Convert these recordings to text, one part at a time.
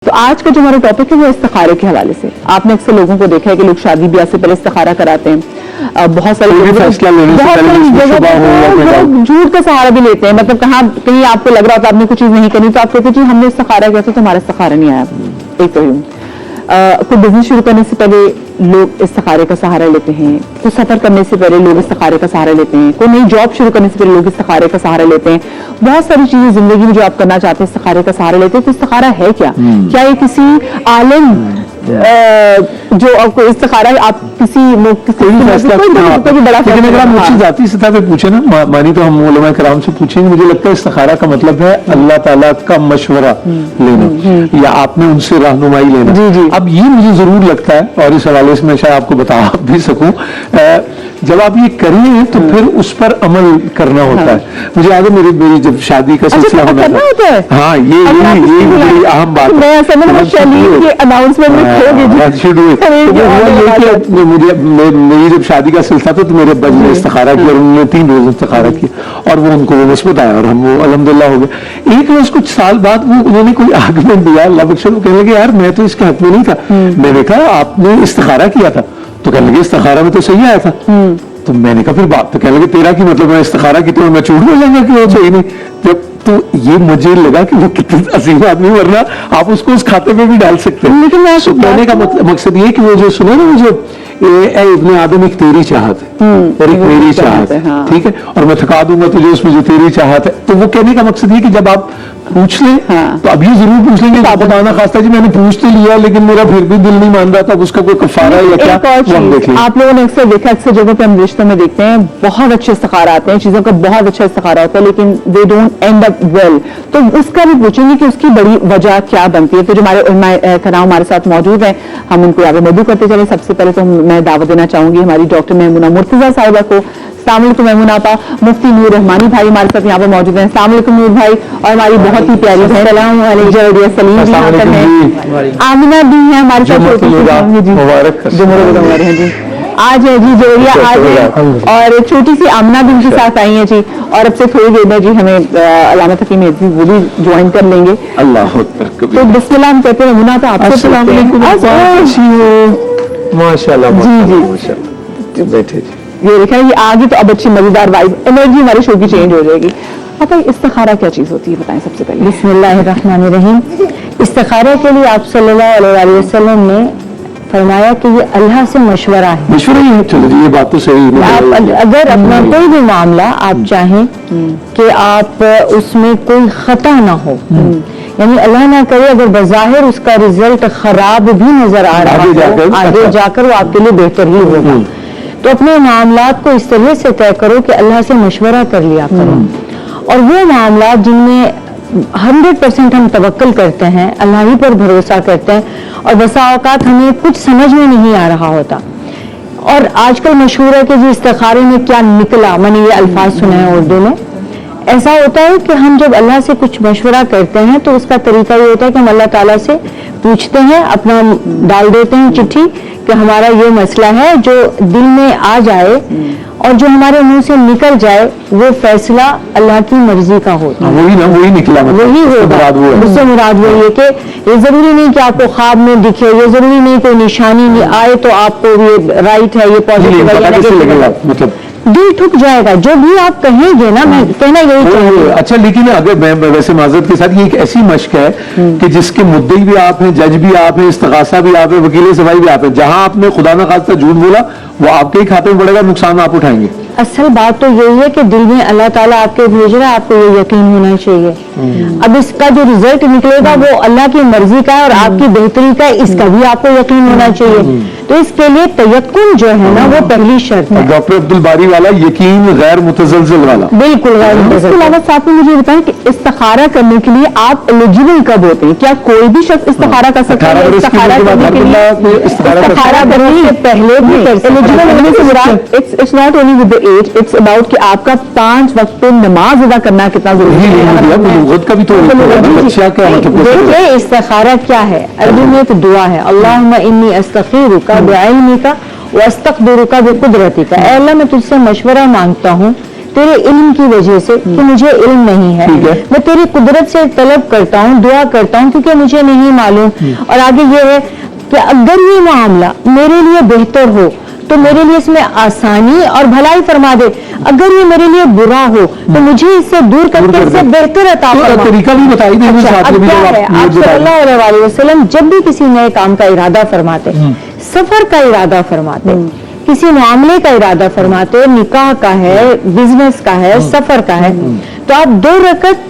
تو آج کا جو ہمارا ٹاپک ہے وہ استخارے کے حوالے سے. آپ نے اکثر لوگوں کو دیکھا ہے کہ لوگ شادی بیاہ سے پہلے استخارہ کراتے ہیں. بہت سارے لوگ جھوٹ کا سہارا بھی لیتے ہیں. مطلب کہیں آپ کو لگ رہا ہوتا ہے آپ نے کچھ چیز نہیں کرنی تو آپ کہتے ہیں جی ہم نے استخارہ کیا تھا تو ہمارا استخارہ نہیں آیا. ایک تو کوئی بزنس شروع کرنے سے پہلے لوگ استخارے کا سہارا لیتے ہیں. کوئی سفر کرنے سے پہلے لوگ استخارے کا سہارا لیتے ہیں. کوئی نئی جاب شروع کرنے سے پہلے لوگ استخارے کا سہارا لیتے ہیں. بہت ساری چیزیں زندگی میں جو آپ کرنا چاہتے ہیں استخارے کا سہارا لیتے ہیں. تو استخارہ ہے کیا یہ کسی عالم جو آپ کو استخارہ آپ کسی ذاتی سطح پہ پوچھے نا مانی تو ہم علماء کرام سے پوچھیں گے. مجھے لگتا ہے استخارہ کا مطلب ہے اللہ تعالیٰ کا مشورہ لینا یا آپ نے ان سے رہنمائی لینا. اب یہ مجھے ضرور لگتا ہے اور اس حوالے سے میں شاید آپ کو بتا بھی سکوں جب آپ یہ کریں تو پھر اس پر عمل کرنا ہوتا ہے. مجھے یاد ہے میری جب شادی کا سلسلہ ہونا تھا. ہاں یہ بڑی اہم بات میری جب شادی کا سلسلہ تھا تو میرے ابا جی نے استخارہ کیا اور انہوں نے 3 روز استخارہ کیا اور وہ ان کو وہ مثبت آیا اور ہم وہ الحمدللہ ہو گئے. ایک روز کچھ سال بعد وہ انہوں نے کوئی آرگومنٹ دیا اللہ بخشے وہ کہنے لگے یار میں تو اس کے حق میں نہیں تھا. میں نے کہا آپ نے استخارہ کیا تھا تو کہنے لگے استخارہ میں تو صحیح آیا تھا. تو میں نے کہا پھر بات تو کہنے لگے تیرا کی مطلب میں استخارہ کی تو میں جھوٹ بولوں گا کہ وہ صحیح نہیں. جب تو یہ مجھے لگا کہ وہ کتنے عظیم آدمی ورنہ آپ اس کو اس کھاتے میں بھی ڈال سکتے ہیں. لیکن کہنے کا مقصد یہ کہ وہ جو سنے نا مجھے اے ابن آدم ایک تیری چاہت ہے اور ایک میری چاہت ہے ٹھیک ہے اور میں تھکا دوں گا تجھے اس میں جو تیری چاہت ہے. تو وہ کہنے کا مقصد یہ کہ جب آپ پوچھ لیں تو اب یہ ضرور پوچھ لیں گے آپ بتانا خاص تھا جی میں نے پوچھ تو لیا لیکن میرا پھر بھی دل نہیں مان رہا تھا اس کا کوئی کفارہ ہے یا کیا. آپ لوگوں نے اکثر دیکھا اکثر جگہوں پہ ہم رشتوں میں دیکھتے ہیں بہت اچھے استخارہ آتے ہیں چیزوں کا بہت اچھا استخارہ ہوتا ہے لیکن they don't end up well. تو اس کا بھی پوچھیں گے کہ اس کی بڑی وجہ کیا بنتی ہے. تو جو ہمارے علماء کرام ہمارے ساتھ موجود ہیں ہم ان کو آگے مدعو کرتے چلیں. سب سے پہلے تو میں دعوت دینا چاہوں گی ہماری ڈاکٹر میمونہ مرتضیٰ صاحبہ کو. السلام علیکم میمونہ آپا. مفتی نور رحمانی بھائی ہمارے ساتھ یہاں پہ موجود ہیں. السلام علیکم نور بھائی. اور ہماری بہت ہی پیاری بہن السلام علیکم سلیم جی یہاں پر ہیں. آمنہ بھی ہیں ہمارے ساتھ جی آج ہے جی جوڑیا آج ہے اور چھوٹی سی آمنہ بھی ان کے ساتھ آئی ہیں جی. اور اب سے تھوڑی دیر میں جی ہمیں علامہ حکیم عزیز وہ بھی جوائن کر لیں گے. اللہ تو بسم اللہ ہم کہتے ہیں میمونہ تو آپ کو السلام علیکم ماشاءاللہ جی جی بیٹھے جی. یہ دیکھیں یہ آگے تو اب اچھی مزیدار وائب انرجی ہمارے شو کی چینج ہو جائے گی. پتہ ہے استخارہ کیا چیز ہوتی ہے بتائیں سب سے پہلے. بسم اللہ الرحمن الرحیم. استخارہ کے لیے آپ صلی اللہ علیہ وسلم نے فرمایا کہ یہ اللہ سے مشورہ ہے. مشورہ ہی ہے. چلو یہ بات تو صحیح ہے. آپ اگر اپنا کوئی بھی معاملہ آپ چاہیں کہ آپ اس میں کوئی خطا نہ ہو یعنی اللہ نہ کرے اگر بظاہر اس کا رزلٹ خراب بھی نظر آ رہا ہے آگے جا کر وہ آپ کے لیے بہتر ہی ہوگا تو اپنے معاملات کو اس طرح سے طے کرو کہ اللہ سے مشورہ کر لیا کرو. اور وہ معاملات جن میں 100% ہم توکل کرتے ہیں اللہ ہی پر بھروسہ کرتے ہیں اور بسا اوقات ہمیں کچھ سمجھ میں نہیں آ رہا ہوتا. اور آج کل مشہور ہے کہ جی استخارے میں کیا نکلا میں نے یہ الفاظ سنے ہیں اردو میں. ایسا ہوتا ہے کہ ہم جب اللہ سے کچھ مشورہ کرتے ہیں تو اس کا طریقہ یہ ہوتا ہے کہ ہم اللہ تعالیٰ سے پوچھتے ہیں اپنا ڈال دیتے ہیں چٹھی کہ ہمارا یہ مسئلہ ہے جو دل میں آ جائے اور جو ہمارے منہ سے نکل جائے وہ فیصلہ اللہ کی مرضی کا ہوتا ہے. وہی نکلا وہی ہوگا. اس سے مراد وہی ہے کہ یہ ضروری نہیں کہ آپ کو خواب میں دکھے یہ ضروری نہیں کوئی نشانی نہیں آئے تو آپ کو یہ رائٹ ہے یہ پازیٹیو دل ٹھک جائے گا جو بھی آپ کہیں گے نا میں کہنا یہی چاہیے. اچھا لیکن اگر میں ویسے معذرت کے ساتھ یہ ایک ایسی مشق ہے کہ جس کے مدعی بھی آپ ہیں جج بھی آپ ہیں استغاثہ بھی آپ ہیں وکیل سفائی بھی آپ ہیں جہاں آپ نے خدا نہ خواستہ جھوٹ بولا وہ آپ کے ہی کھاتے میں پڑے گا نقصان آپ اٹھائیں گے. اصل بات تو یہی ہے کہ دل میں اللہ تعالیٰ آپ کے بھیج رہا ہے آپ کو یہ یقین ہونا چاہیے. اب اس کا جو رزلٹ نکلے گا وہ اللہ کی مرضی کا ہے اور آپ کی بہتری کا ہے اس کا بھی آپ کو یقین ہونا چاہیے. تو اس کے لیے تیقن جو ہے نا وہ پہلی شرط ہے. ڈاکٹر عبد الباری والا یقین غیر متزلزل والا بالکل غیر متزلزل. اس کے علاوہ ساتھ میں مجھے بتائیں کہ استخارہ کرنے کے لیے آپ ایلیجیبل کب ہوتے ہیں. کیا کوئی بھی شخص استخارہ کر سکتا ہے. استخارہ کرنے کے لیے استخارہ کرنے سے پہلے بھی ایلیجیبل ہونے سے مراد it's not only with the age it's about کہ آپ کا 5 وقت پہ نماز ادا کرنا کتنا ضروری ہے. استخارہ کیا ہے عربی میں ایک دعا ہے اللہم انی استخیرک بعلمک واستقدرک بقدرتک. اے اللہ میں تجھ سے مشورہ مانگتا ہوں तेरे इल्म की वजह से कि मुझे इल्म नहीं है, ठीक है। मैं तेरी कुदरत से तलब करता हूँ, दुआ करता हूँ क्योंकि मुझे नहीं मालूम। और आगे ये है कि अगर ये मामला मेरे लिए बेहतर हो तो मेरे लिए इसमें आसानी और भलाई फरमा दे, अगर ये मेरे लिए बुरा हो तो मुझे इससे दूर करके इससे बेहतर अता तो फरमा। तरीका भी बताई दे अच्छा, साथ अब में भी क्या जब है, आप सल्लल्लाहु अलैहि वसल्लम जब भी किसी नए काम का इरादा फरमाते, सफर का इरादा फरमाते, किसी मामले का इरादा फरमाते, निकाह का है, बिजनेस का है, सफर का है, तो आप 2 रकत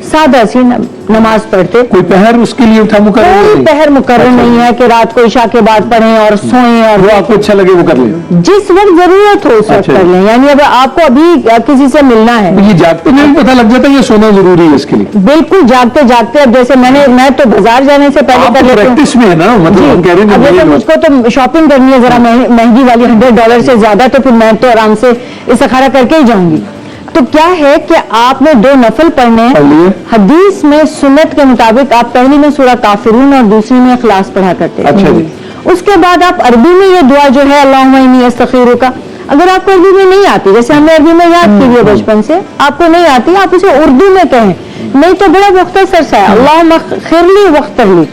सादा सी नमाज पढ़ते। कोई पहर उसके लिए था मुकर्रर कोई नहीं? पहर मुकर्रर नहीं है कि रात को इशा के बाद पढ़ें और सोएं और वो आपको अच्छा लगे वो कर ले। जिस वक्त जरूरत हो उस वक्त अच्छा। कर लें। यानी अब आपको अभी किसी से मिलना है, ये जागते में भी पता लग जाता है ये सोना जरूरी है इसके लिए। बिल्कुल जागते जागते, अब जैसे मैं तो बाजार जाने से पहले आप कर तो लेती हूँ। प्रैक्टिस में है ना, मतलब हम कह रहे हैं अब कि जैसे नहीं, मुझको तो शॉपिंग करनी है जरा महंगी वाली $100 से ज्यादा, तो फिर मैं तो आराम से इस्तिखारा करके ही जाऊंगी। तो क्या है कि आपने 2 नफल पढ़ने पढ़ लिए। हैं। हदीस में सुन्नत के मुताबिक आप पहली में सूरह काफिरून और दूसरी में इखलास पढ़ा करते हैं। अच्छा जी। उसके बाद आप अरबी में ये दुआ जो है अल्लाहुम्मा इन्नी अस्तगफिरुका, अगर आपको अरबी में नहीं आती, जैसे हमने अरबी में याद की है बचपन से, आपको नहीं आती, आप उसे उर्दू में कहें, नहीं तो बड़ा मुख्तसर सा है, अल्लाहुम्मा खिरली वख्तरली,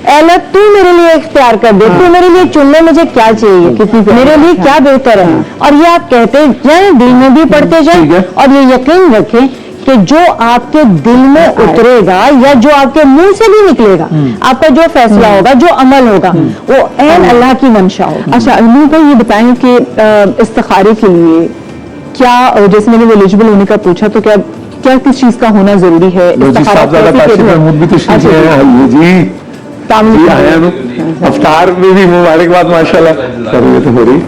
अल्लाह तू मेरे लिए इख्तियार कर दे, तू मेरे लिए चुन ले, मुझे क्या चाहिए, मेरे लिए क्या बेहतर है। और ये आप कहते जाए, दिल में भी पढ़ते ठीक है। जाए, और ये यकीन रखें कि जो आपके दिल में उतरेगा या जो आपके मुंह से भी निकलेगा, आपका जो फैसला होगा, जो अमल होगा, वो ऐन अल्लाह की मंशा होगी। अच्छा अनूर भाई, ये बताएं कि इस्तिखारे के लिए क्या, जैसे मैंने एलिजिबल होने का पूछा, तो क्या क्या किस चीज का होना जरूरी है? इस्तिखारा कैसे महमूद भी तशरीफ अच्छा, है जी तामील जी आया हूँ। अफ्तार में भी मुबारकबाद माशाल्लाह। करिए तो हो रही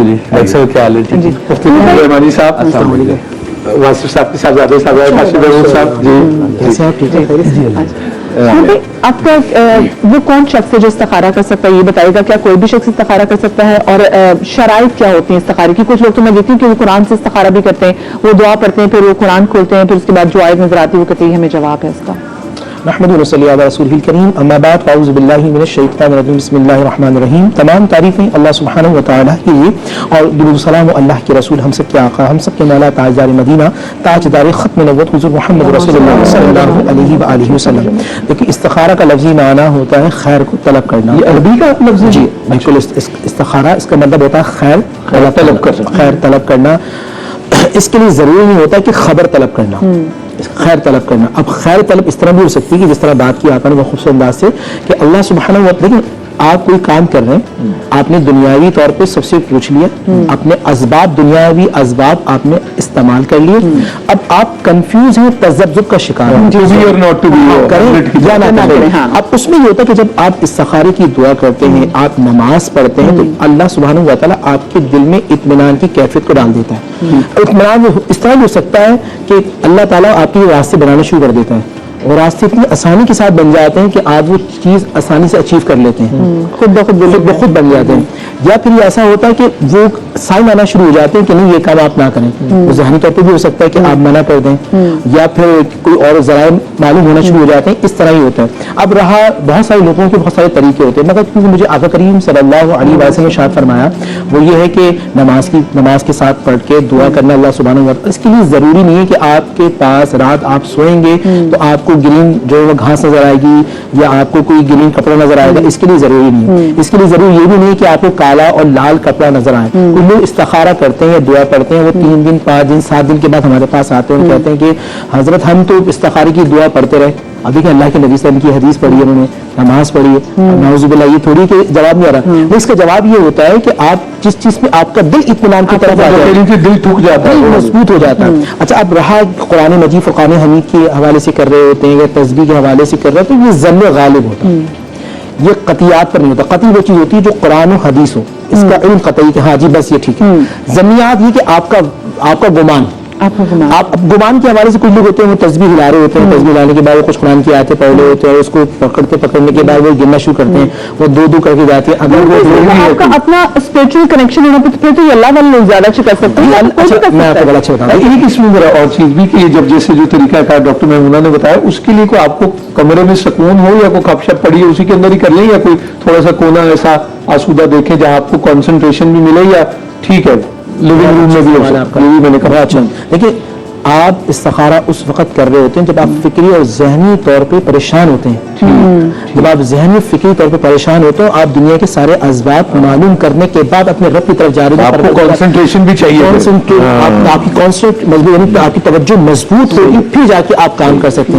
जी अक्सर क्या हाल है जी रहमानी साहब, वासिफ साहब के साहबजादे साहब जी कैसे आप ठीक है? आपका वो कौन शख्स है जो इस्तिखारा कर सकता है, ये बताएगा? क्या कोई भी शख्स इस्तिखारा कर सकता है? और शराइत क्या होती है इस्तिखारे की? कुछ लोग तो मैं देखती हूँ कि वो कुरान से इस्तिखारा भी करते हैं, वो दुआ पढ़ते हैं, फिर वो कुरान खोलते हैं, फिर उसके बाद जो आयत नजर आती है वो कहते हैं हमें जवाब है इसका। नहमदुहु व नसल्ली अला रसूलिल करीम, अम्मा बाद, अऊज़ु बिल्लाहि मिनश शैतानिर रजीम, बिस्मिल्लाहिर रहमानिर रहीम। तमाम तारीफें अल्लाह सुब्हानहु व तआला की लिए, और दुरूद सलाम अल्लाह के रसूल, हम सब के आका, हम सब के मौला, ताजदार मदीना, ताजदार खत्म नबुव्वत हुज़ूर मोहम्मद रसूलुल्लाह सल्लल्लाहु अलैहि व आलिहि वसल्लम। देखिए, इस्तिखारा का लफ्ज़ी माना होता है खैर को तलब करना। ये अरबी का लफ्ज़ है? जी बिल्कुल। इस्तिखारा इसका मतलब होता है खैर तलब करना। इसके लिए जरूरी नहीं होता कि खबर तलब करना, खैर तलब करना। अब खैर तलब इस तरह भी हो सकती है कि जिस तरह बात की आपने वो खूबसूरत अंदाज से, कि अल्लाह सुब्हानहू व तआला, आप कोई काम कर रहे हैं, आपने दुनियावी तौर पे सबसे पूछ लिया, अपने असबाब, दुनियावी असबाब आपने इस्तेमाल कर लिए, अब आप कंफ्यूज हैं, तजब्जुब का शिकार हैं, To be or not to be, करें या ना करें। हाँ। अब उसमें ये होता है कि जब आप इस्तिखारे की दुआ करते हैं, आप नमाज पढ़ते हैं, तो अल्लाह सुब्हानहू व तआला आपके दिल में इत्मीनान की कैफियत को डाल देता है। इत्मीनान इस तरह हो सकता है कि अल्लाह ताला आपके रास्ते बनाना शुरू कर देता है, और रास्ते इतनी आसानी के साथ बन जाते हैं कि आप वो चीज आसानी से अचीव कर लेते हैं, खुद ब खुद बन जाते हैं। या फिर ये ऐसा होता है कि वो साइन आना शुरू हो जाते हैं कि नहीं ये काम आप ना करें। वो ज़हनी तौर पर भी हो सकता है कि आप मना कर दें, या फिर कोई और ज़राए मालूम होना शुरू हो जाते हैं, इस तरह ही होता है। अब रहा, बहुत सारे लोगों के बहुत सारे तरीके होते हैं, मगर क्योंकि मुझे आका करीम सल्लल्लाहु अलैहि वसल्लम ने इरशाद फरमाया, वो ये है कि नमाज के साथ पढ़ के दुआ करना अल्लाह सुब्हानहू व तआला। इसके लिए ज़रूरी नहीं है कि आपके पास रात आप सोएंगे तो आपको ग्रीन जो है घास नजर आएगी, या आपको कोई ग्रीन कपड़ा नजर आएगा, इसके लिए जरूरी नहीं है। इसके लिए जरूरी ये भी नहीं है कि आपको काला और लाल कपड़ा नजर आए। कुछ लोग इस्तिखारा करते हैं या दुआ पढ़ते हैं, वो 3 दिन 5 दिन 7 दिन के बाद हमारे पास आते हैं और कहते हैं कि हजरत हम तो इस्तिखारे की दुआ पढ़ते रहे, अभी क्या अल्लाह के नबी सल्लल्लाहु अलैहि वसल्लम की हदीस पढ़ी है, उन्होंने नमाज पढ़ी है, नाउजुबिल्लाह, ये थोड़ी कि जवाब नहीं आ रहा। इसका जवाब ये होता है कि आप जिस चीज में आपका दिल इत्मीनान की तरफ आ जाए, दिल ठुक जाता है, दिल मजबूत हो जाता है। अच्छा, अब रहा कुरान मजीद फुरकान हमीद के हवाले से कर रहे होते हैं या तस्बीह के हवाले से कर रहे होते हैं, ये ज़न्न गालिब होता है, ये कतियात पर नहीं होता। कती वो चीज होती है जो कुरान और हदीस हो, इसका इल्म कतई कि हाँ जी बस ये ठीक है। ज़न्नियात ये कि आपका गुमान, आप गुमान के हवाले से कुछ लोग होते हैं वो तस्बीह हिला रहे होते हैं, तस्बीह हिलाने के बाद वो कुछ कुरान की आयतें पढ़ रहे होते हैं, उसको पकड़ने के बाद वो गिनना शुरू करते हैं, वो दो करके जाते हैं। अगर वो आपका अपना स्पिरिचुअल कनेक्शन होना, तो फिर तो ये अल्लाह वाले लोग ज्यादा अच्छे कर सकते हैं। अच्छा, मैं आपको बड़ा अच्छा बताऊँ, एक इसमें जरा और चीज भी कि जब जैसे जो तरीका का डॉक्टर महमूदा ने बताया, उसके लिए कोई आपको कमरे में सुकून हो या कोई खपशप पड़ी है उसी के अंदर ही कर लें, या कोई थोड़ा सा कोना ऐसा आसूदा देखें जहां आपको कंसंट्रेशन भी मिले, या ठीक है लिविंग रूम में भी हो सकता है, ये भी मैंने कहा। अच्छा, देखिए आप इस्तिखारा उस वक्त कर रहे होते हैं जब आप फिक्री और जहनी तौर पे परेशान होते हैं। जब आप जहनी फिक्री तौर पे परेशान होते हो, आप दुनिया के सारे असबाब मालूम करने के बाद अपने रब की तरफ जा रहे हो। आपको कंसंट्रेशन भी चाहिए, आपकी कॉन्सेंट्रेट मजबूत, यानी आपकी तवज्जो मजबूत होगी, फिर जाके आप काम कर सकते हैं।